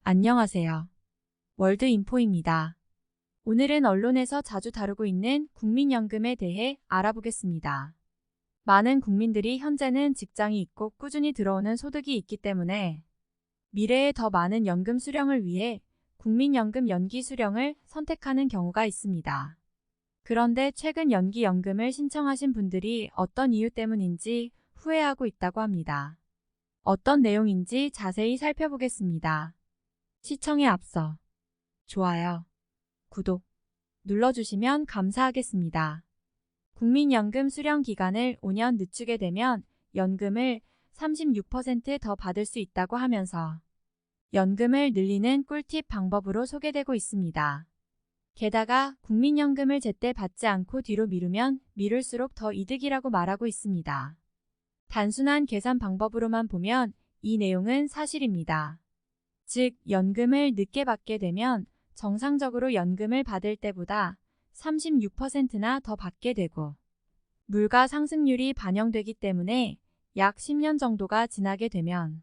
안녕하세요. 월드인포입니다. 오늘은 언론에서 자주 다루고 있는 국민연금에 대해 알아보겠습니다. 많은 국민들이 현재는 직장이 있고 꾸준히 들어오는 소득이 있기 때문에 미래에 더 많은 연금 수령을 위해 국민연금 연기 수령을 선택하는 경우가 있습니다. 그런데 최근 연기연금을 신청하신 분들이 어떤 이유 때문인지 후회하고 있다고 합니다. 어떤 내용인지 자세히 살펴보겠습니다. 시청에 앞서 좋아요, 구독 눌러주시면 감사하겠습니다. 국민연금 수령 기간을 5년 늦추게 되면 연금을 36% 더 받을 수 있다고 하면서 연금을 늘리는 꿀팁 방법으로 소개되고 있습니다. 게다가 국민연금을 제때 받지 않고 뒤로 미루면 미룰수록 더 이득이라고 말하고 있습니다. 단순한 계산 방법으로만 보면 이 내용은 사실입니다. 즉, 연금을 늦게 받게 되면 정상적으로 연금을 받을 때보다 36%나 더 받게 되고 물가 상승률이 반영되기 때문에 약 10년 정도가 지나게 되면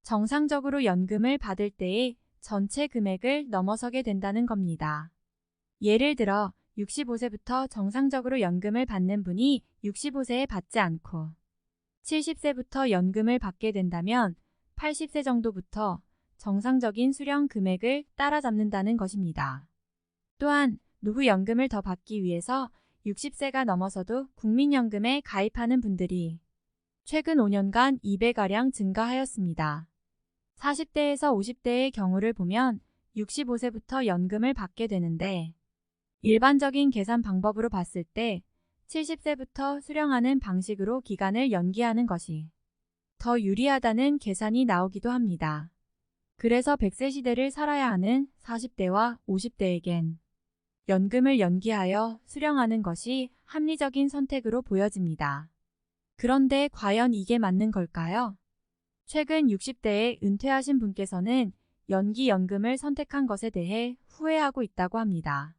정상적으로 연금을 받을 때의 전체 금액을 넘어서게 된다는 겁니다. 예를 들어 65세부터 정상적으로 연금을 받는 분이 65세에 받지 않고 70세부터 연금을 받게 된다면 80세 정도부터 정상적인 수령 금액을 따라잡는다는 것입니다. 또한 노후 연금을 더 받기 위해서 60세가 넘어서도 국민연금에 가입하는 분들이 최근 5년간 2배가량 증가하였습니다. 40대에서 50대의 경우를 보면 65세부터 연금을 받게 되는데 일반적인 계산 방법으로 봤을 때 70세부터 수령하는 방식으로 기간을 연기하는 것이 더 유리하다는 계산이 나오기도 합니다. 그래서 100세 시대를 살아야 하는 40대와 50대에겐 연금을 연기하여 수령하는 것이 합리적인 선택으로 보여집니다. 그런데 과연 이게 맞는 걸까요? 최근 60대에 은퇴하신 분께서는 연기연금을 선택한 것에 대해 후회하고 있다고 합니다.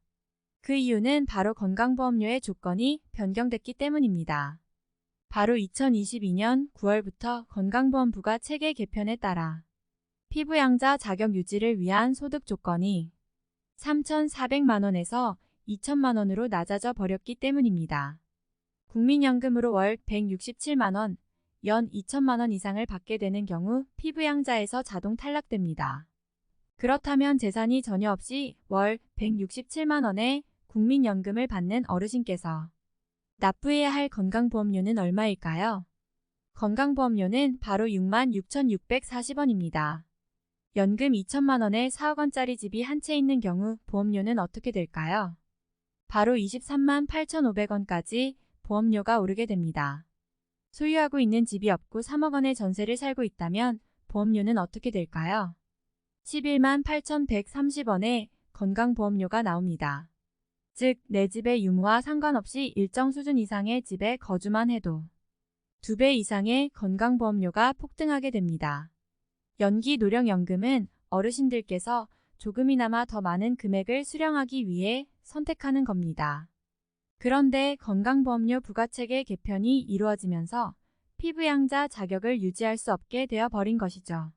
그 이유는 바로 건강보험료의 조건이 변경됐기 때문입니다. 바로 2022년 9월부터 건강보험부가 체계 개편에 따라 피부양자 자격 유지를 위한 소득 조건이 3,400만원에서 2,000만원으로 낮아져 버렸기 때문입니다. 국민연금으로 월 167만원, 연 2,000만원 이상을 받게 되는 경우 피부양자에서 자동 탈락됩니다. 그렇다면 재산이 전혀 없이 월 167만원의 국민연금을 받는 어르신께서 납부해야 할 건강보험료는 얼마일까요? 건강보험료는 바로 66,640원입니다. 연금 2천만원에 4억원짜리 집이 한 채 있는 경우 보험료는 어떻게 될까요? 바로 23만 8,500원까지 보험료가 오르게 됩니다. 소유하고 있는 집이 없고 3억원의 전세를 살고 있다면 보험료는 어떻게 될까요? 11만 8,130원의 건강보험료가 나옵니다. 즉, 내 집의 유무와 상관없이 일정 수준 이상의 집에 거주만 해도 2배 이상의 건강보험료가 폭등하게 됩니다. 연기 노령연금은 어르신들께서 조금이나마 더 많은 금액을 수령하기 위해 선택하는 겁니다. 그런데 건강보험료 부과체계 개편이 이루어지면서 피부양자 자격을 유지할 수 없게 되어 버린 것이죠.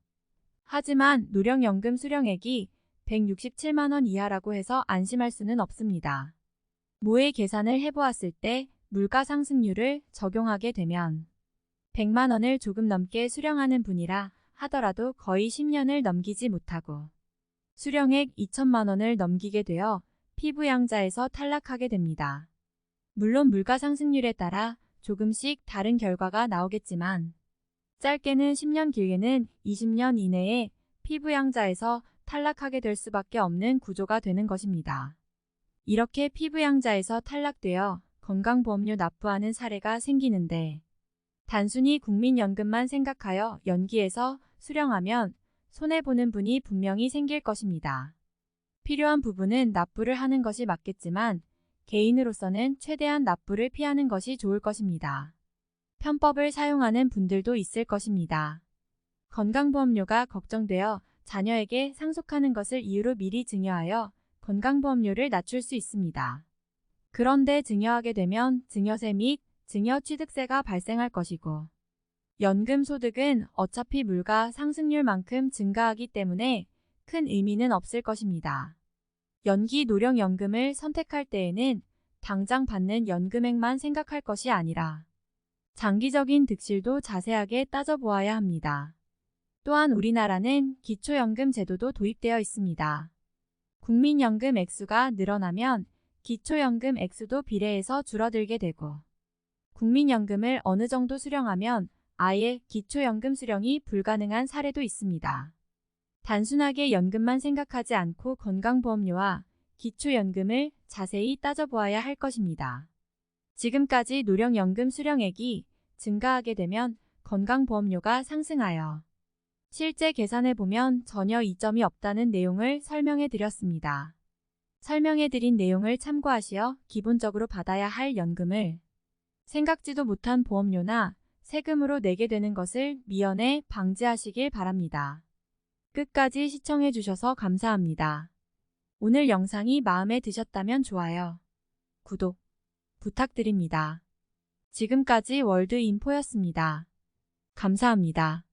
하지만 노령연금 수령액이 167만원 이하라고 해서 안심할 수는 없습니다. 모의 계산을 해보았을 때 물가 상승률을 적용하게 되면 100만원을 조금 넘게 수령하는 분이라 하더라도 거의 10년을 넘기지 못하고 수령액 2천만원을 넘기게 되어 피부양자에서 탈락하게 됩니다. 물론 물가 상승률에 따라 조금씩 다른 결과가 나오겠지만 짧게는 10년 길게는 20년 이내에 피부양자에서 탈락하게 될 수밖에 없는 구조가 되는 것입니다. 이렇게 피부양자에서 탈락되어 건강보험료 납부하는 사례가 생기는데 단순히 국민연금만 생각하여 연기해서 수령하면 손해보는 분이 분명히 생길 것입니다. 필요한 부분은 납부를 하는 것이 맞겠지만 개인으로서는 최대한 납부를 피하는 것이 좋을 것입니다. 편법을 사용하는 분들도 있을 것입니다. 건강보험료가 걱정되어 자녀에게 상속하는 것을 이유로 미리 증여하여 건강보험료를 낮출 수 있습니다. 그런데 증여하게 되면 증여세 및 증여취득세가 발생할 것이고 연금소득은 어차피 물가 상승률만큼 증가하기 때문에 큰 의미는 없을 것입니다. 연기 노령연금을 선택할 때에는 당장 받는 연금액만 생각할 것이 아니라 장기적인 득실도 자세하게 따져보아야 합니다. 또한 우리나라는 기초연금 제도도 도입되어 있습니다. 국민연금 액수가 늘어나면 기초연금 액수도 비례해서 줄어들게 되고, 국민연금을 어느 정도 수령하면 아예 기초연금 수령이 불가능한 사례도 있습니다. 단순하게 연금만 생각하지 않고 건강보험료와 기초연금을 자세히 따져보아야 할 것입니다. 지금까지 노령연금 수령액이 증가하게 되면 건강보험료가 상승하여 실제 계산해보면 전혀 이점이 없다는 내용을 설명해 드렸습니다. 설명해 드린 내용을 참고하시어 기본적으로 받아야 할 연금을 생각지도 못한 보험료나 세금으로 내게 되는 것을 미연에 방지하시길 바랍니다. 끝까지 시청해 주셔서 감사합니다. 오늘 영상이 마음에 드셨다면 좋아요, 구독 부탁드립니다. 지금까지 월드인포였습니다. 감사합니다.